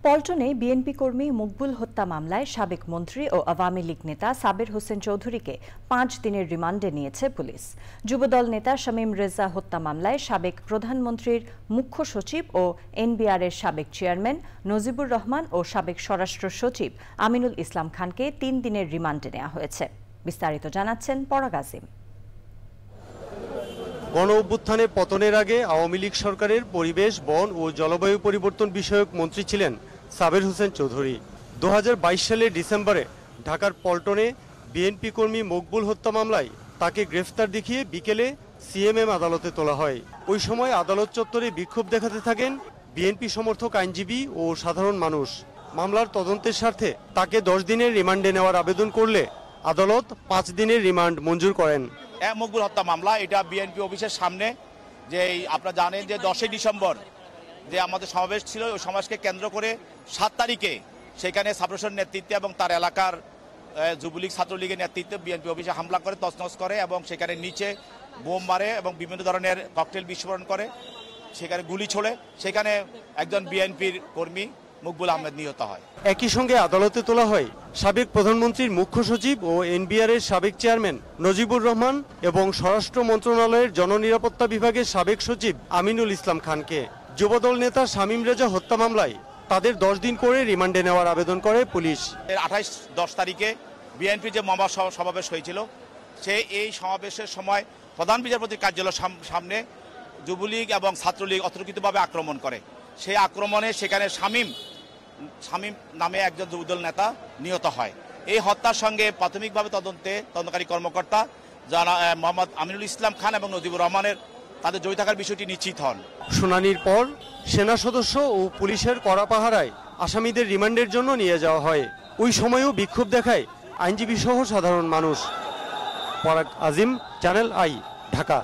পল্টনে BNP কর্মী মকবুল হত্যা মামলায় সাবেক মন্ত্রী ও আওয়ামী লীগ নেতা সাবের হোসেন চৌধুরীকে 5 দিনের রিমান্ডে নিয়েছে পুলিশ। যুবদল নেতা শামীম রেজা হত্যা মামলায় সাবেক প্রধানমন্ত্রীর মুখ্য সচিব ও এনবিআরের সাবেক চেয়ারম্যান নজিবুর রহমান ও সাবেক স্বরাষ্ট্র সচিব আমিনুল ইসলাম খানকে 3 দিনের রিমান্ডে নেওয়া হয়েছে। বিস্তারিত জানাচ্ছেন পরাগ আজিম। গণ অভ্যুত্থানে পতনের আগে আওয়ামী লীগ সরকারের পরিবেশ, বন ও জলবায়ু পরিবর্তন বিষয়ক মন্ত্রী ছিলেন সাবের হোসেন চৌধুরী। 2022 সালের ডিসেম্বরে ঢাকার পল্টনে বিএনপি কর্মী মকবুল হত্যা মামলায় তাকে গ্রেফতার দেখিয়ে বিকেলে সিএমএম আদালতে তোলা হয়। ওই সময় আদালত চত্বরে বিক্ষোভ দেখাতে থাকেন বিএনপি সমর্থক আইনজীবী ও সাধারণ মানুষ। মামলার তদন্তের স্বার্থে তাকে 10 দিনের রিমান্ডে নেওয়ার আবেদন করলে আদালত 5 দিনের রিমান্ড মঞ্জুর করেন। মকবুল হত্যা মামলা এটা বিএনপি অফিসের সামনে যে আপনারা জানেন যে 10 ডিসেম্বর যে আমাদের সমাবেশ ছিল, ওই সমাবেশকে কেন্দ্র করে 7 তারিখে সেখানে সাবরসের নেতৃত্বে এবং তার এলাকার যুবলীগ ছাত্রলীগের নেতৃত্বে বিএনপি অফিসে হামলা করে, তছনছ করে এবং সেখানে নিচে বোম মারে এবং বিভিন্ন ধরনের ককটেল বিস্ফোরণ করে, সেখানে গুলি ছোড়ে। সেখানে একজন বিএনপির কর্মী মকবুল আহমেদ নিহত হয়। একই সঙ্গে আদালতে তোলা হয় সাবেক প্রধানমন্ত্রীর মুখ্য সচিব ও এনবিআরের সাবেক চেয়ারম্যান নজিবুর রহমান এবং স্বরাষ্ট্র মন্ত্রণালয়ের জননিরাপত্তা বিভাগের সাবেক সচিব আমিনুল ইসলাম খানকে। যুবদল নেতা শামীম রেজা হত্যা মামলায় তাদের 10 দিন করে রিমান্ডে নেওয়ার আবেদন করে পুলিশ। 10 তারিখে বিএনপি যে সমাবেশ হয়েছিল, এই সমাবেশের সময় প্রধান বিচারপতির কার্যালয়ের সামনে যুবলীগ এবং ছাত্রলীগ অতর্কিতভাবে আক্রমণ করে। সেই আক্রমণে সেখানে শামীম নামে একজন যুবদল নেতা নিহত হয়। এই হত্যার সঙ্গে প্রাথমিকভাবে তদন্তকারী কর্মকর্তা যারা মোহাম্মদ আমিনুল ইসলাম খান এবং নজিবুর রহমানের তাদের জড়িত থাকার বিষয়টি নিশ্চিত হন। শুনানির পর সেনা সদস্য ও পুলিশের কড়া পাহারায় আসামিদের রিমান্ডের জন্য নিয়ে যাওয়া হয়। ওই সময়ও বিক্ষোভ দেখায় আইনজীবী সহ সাধারণ মানুষ। পরাগ আজিম, চ্যানেল আই, ঢাকা।